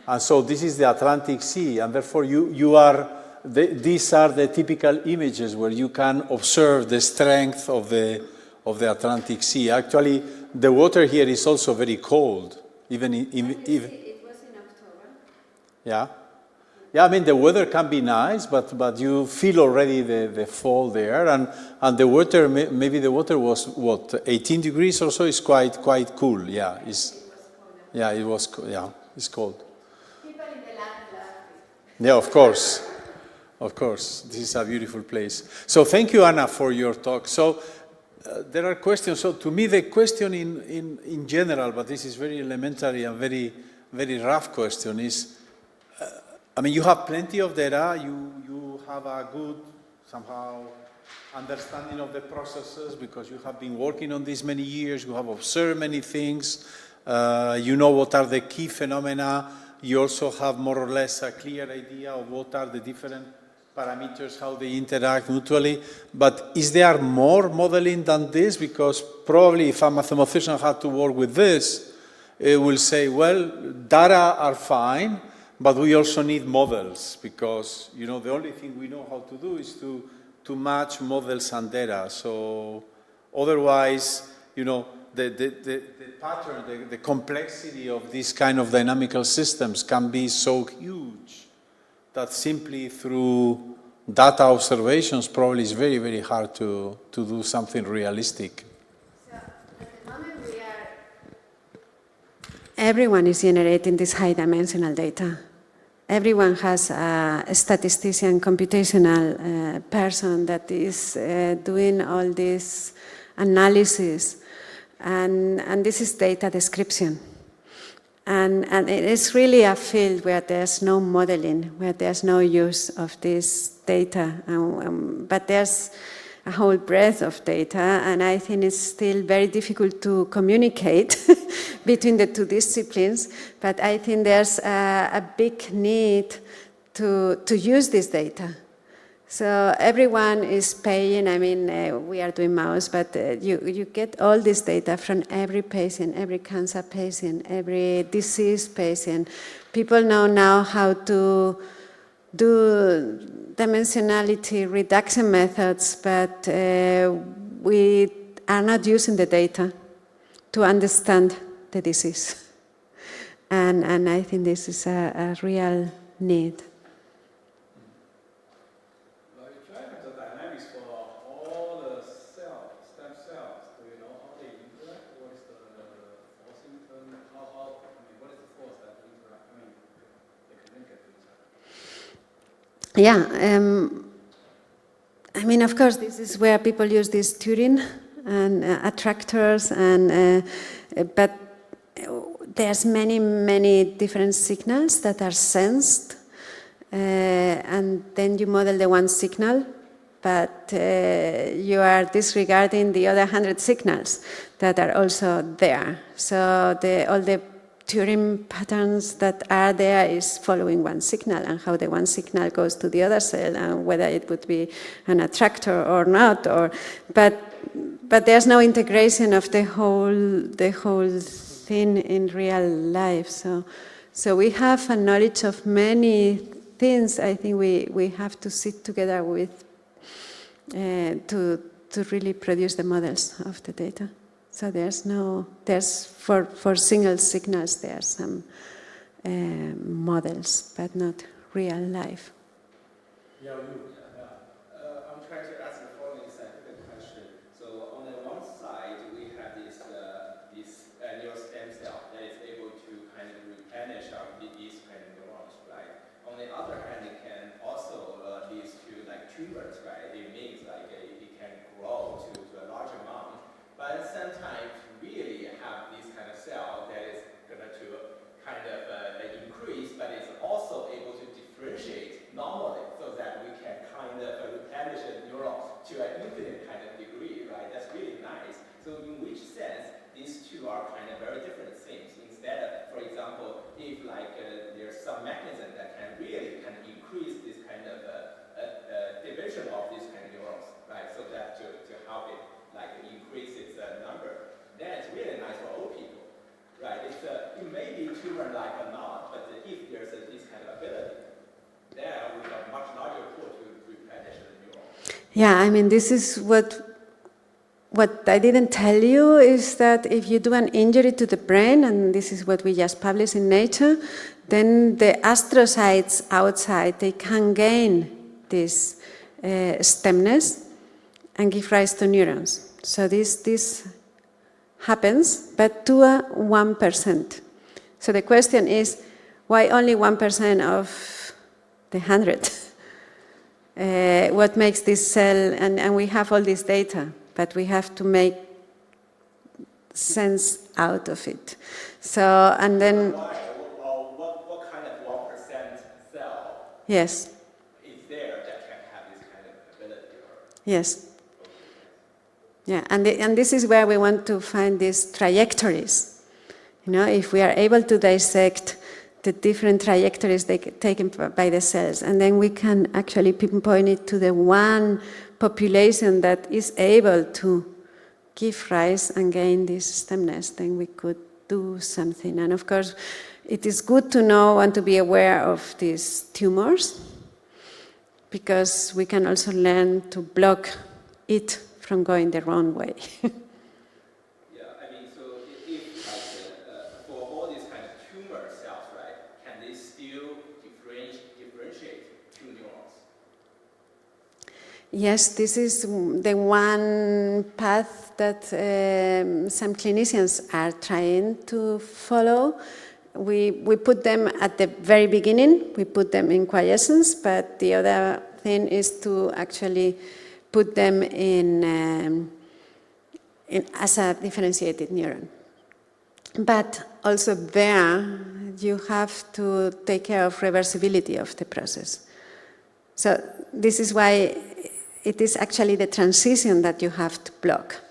A: And so this is the Atlantic Sea. And therefore these are the typical images where you can observe the strength of the Atlantic Sea. Actually, the water here is also very cold, even
B: it was in October.
A: Yeah. Yeah, I mean, the weather can be nice, but you feel already the fall there. And the water, maybe the water was, 18 degrees or so? It's quite cool, yeah. It's cold.
B: People in the lab loved it.
A: Yeah, of course. Of course. This is a beautiful place. So thank you, Anna, for your talk. So there are questions. So to me, the question in general, but this is very elementary and very, very rough question is, I mean, you have plenty of data. You have a good, somehow, understanding of the processes because you have been working on this many years. You have observed many things. You know what are the key phenomena. You also have more or less a clear idea of what are the different parameters, how they interact mutually. But is there more modeling than this? Because probably if a mathematician had to work with this, it will say, well, data are fine, But we also need models because, you know, the only thing we know how to do is to match models and data. So otherwise, you know, the pattern, the complexity of these kind of dynamical systems can be so huge that simply through data observations probably is very, very hard to do something realistic.
B: So at the moment everyone is generating this high-dimensional data. Everyone has a statistician, computational person that is doing all this analysis, and this is data description. And it is really a field where there's no modeling, where there's no use of this data, but there's a whole breadth of data, and I think it's still very difficult to communicate between the two disciplines, but I think there's a big need to use this data. So everyone is paying, I mean, we are doing mouse, but you get all this data from every patient, every cancer patient, every disease patient. People know now how to do dimensionality reduction methods, but we are not using the data to understand the disease. And I think this is a real need.
D: Well, you try the dynamics for all the cells, stem cells. Do you know how they interact? What is the forcing term? What is the force that interact? They communicate with each other.
B: Yeah, I mean, of course, this is where people use this Turing and attractors, but there's many different signals that are sensed, and then you model the one signal, but you are disregarding the other 100 signals that are also there. So all the Turing patterns that are there is following one signal, and how the one signal goes to the other cell, and whether it would be an attractor or not. But there's no integration of the whole thing in real life. So we have a knowledge of many things. I think we have to sit together with to really produce the models of the data. So there's for single signals, there are some models, but not real life.
C: I'm trying to ask the following scientific question. So on the one side, we have this neural stem cell that is able to kind of replenish these kind of neurons, right? On the other hand, it can also lead to like tumors, right? It means like it can grow to a large amount. But at the same time, to really have this kind of cell that is going to kind of increase, but it's also able to differentiate normally, so that we can kind of replenish the neuron to an infinite kind of degree, right? That's really nice. So in which sense, these two are kind of very different things. Instead of, for example, if like there's some mechanism that can really kind of increase this kind of division of these kind of neurons, right? So that to help it like increase its number, then it's really nice for old people, right? It may be tumor-like or not, but if there's this kind of ability, then we have much larger pool to replenish the neuron.
B: Yeah, I mean, this is what I didn't tell you is that if you do an injury to the brain, and this is what we just published in Nature, then the astrocytes outside, they can gain this stemness and give rise to neurons. So this happens, but to 1%. So the question is, why only 1% of the 100? What makes this cell, and we have all this data, but we have to make sense out of it. So, and then...
C: What kind of 1% cell
B: yes.
C: is there that can have this kind of ability?
B: Yes. Yeah, and this is where we want to find these trajectories. You know, if we are able to dissect the different trajectories taken by the cells, and then we can actually pinpoint it to the one population that is able to give rise and gain this stemness, then we could do something. And of course, it is good to know and to be aware of these tumors, because we can also learn to block it from going the wrong way.
C: Yeah, I mean, so if like, for all these kind of tumor cells, right, can they still differentiate two neurons?
B: Yes, this is the one path that some clinicians are trying to follow. We put them at the very beginning, we put them in quiescence, but the other thing is to actually put them in as a differentiated neuron. But also there, you have to take care of reversibility of the process. So this is why it is actually the transition that you have to block,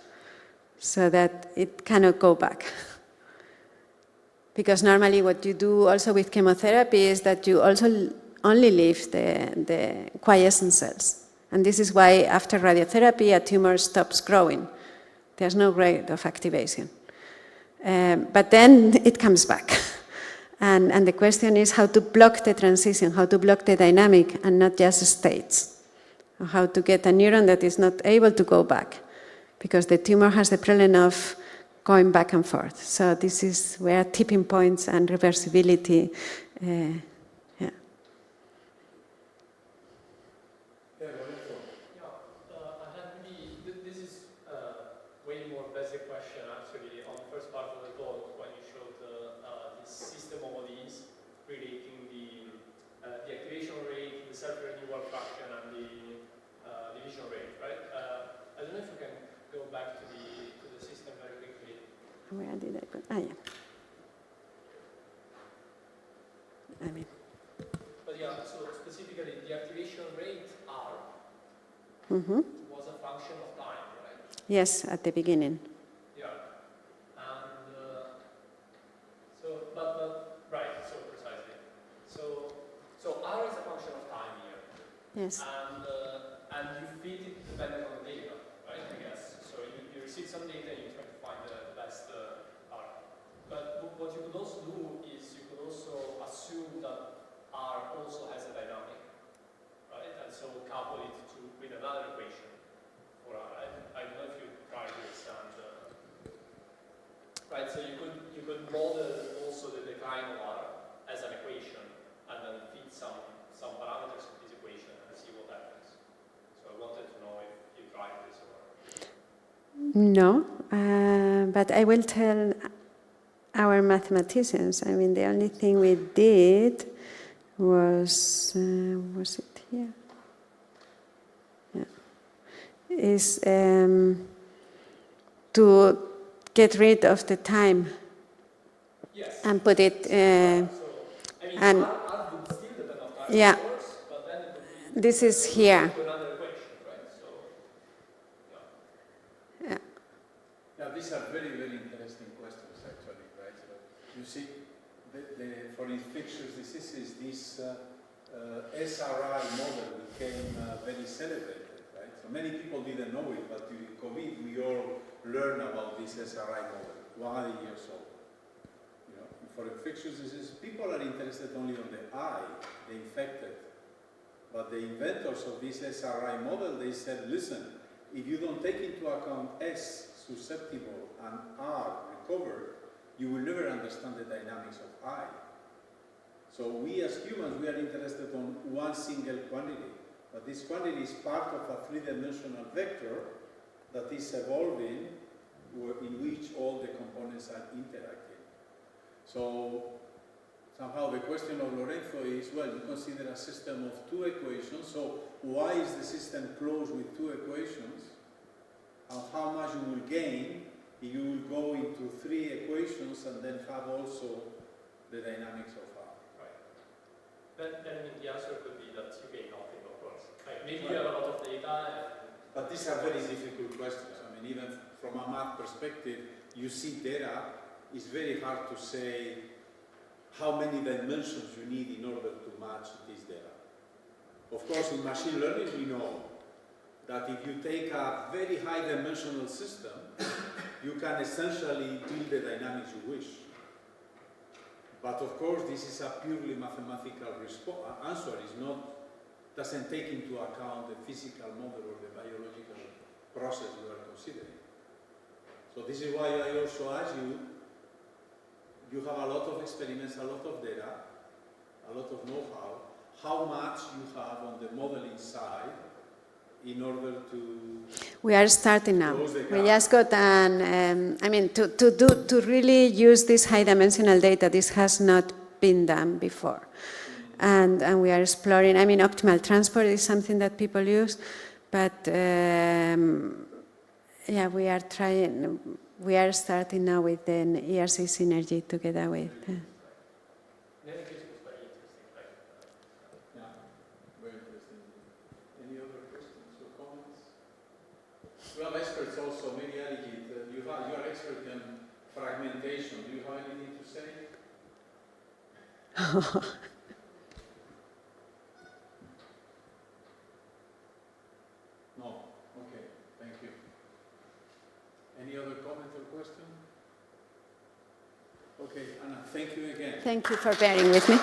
B: so that it cannot go back. Because normally what you do also with chemotherapy is that you also only leave the quiescent cells. And this is why after radiotherapy, a tumor stops growing. There's no rate of activation. But then it comes back. And the question is how to block the transition, how to block the dynamic and not just states. Or how to get a neuron that is not able to go back, because the tumor has the problem of going back and forth. So this is where tipping points and reversibility, yeah.
E: I had this is way more basic question actually on the first part of the talk when you showed this system of MoDs relating the activation rate, the self-renewal fraction, and the division rate, right? I don't know if you can go back to the system very quickly.
B: Where did I put? Ah, yeah. I mean.
E: But yeah, so specifically the activation rate R was a function of time, right?
B: Yes, at the beginning.
E: Yeah. And but right, so precisely. So R is a function of time here.
B: Yes.
E: And you feed it depending on the data, right? I guess. So you receive some data and you try to find the best R. But what you could also do is you could also assume that R also has a dynamic, right? And so couple it with another equation for R. I don't know if you tried this, and right? So you could model also the decline of R as an equation, and then feed some parameters of this equation and see what happens. So I wanted to know if you tried this or
B: No, but I will tell our mathematicians. I mean, the only thing we did was it here? Yeah. Is to get rid of the time.
E: yes.
B: And put it.
E: So I mean,
B: and
E: R would still depend on time,
B: yeah,
E: of course, but then it would be
B: this is here.
E: to another equation, right? So
B: Yeah.
A: Yeah, these are very, very interesting questions, actually, right? So you see, for infectious diseases, this SRI model became very celebrated, right? So many people didn't know it, but during COVID, we all learned about this SRI model, 100 years old. You know, for infectious diseases, people are interested only on the eye, the infected. But the inventors of this SRI model, they said, listen, if you don't take into account S, susceptible, and R, recovered, you will never understand the dynamics of I. So we as humans, we are interested on one single quantity, but this quantity is part of a three-dimensional vector that is evolving, in which all the components are interacting. So somehow the question of Lorenzo is, well, you consider a system of two equations, so why is the system closed with two equations? And how much you will gain if you will go into three equations and then have also the dynamics of R.
E: right. Then I mean, the answer could be that you gain nothing, of course. Like maybe you have a lot of data.
A: But these are very difficult questions. I mean, even from a math perspective, you see data, it's very hard to say how many dimensions you need in order to match this data. Of course, in machine learning, we know that if you take a very high dimensional system, you can essentially build the dynamics you wish. But of course, this is a purely mathematical answer. It's not, doesn't take into account the physical model or the biological process you are considering. So this is why I also ask you, you have a lot of experiments, a lot of data, a lot of know-how, how much you have on the modeling side in order to...
B: We are starting now. We just got an, I mean, to really use this high-dimensional data, this has not been done before. And we are exploring, I mean, optimal transport is something that people use, but yeah, we are trying, we are starting now with an ERC synergy together with...
A: We have experts also, maybe Aligit, you are expert in fragmentation. Do you have anything to say? No? Okay, thank you. Any other comment or question? Okay, Anna, thank you again.
B: Thank you for bearing with me.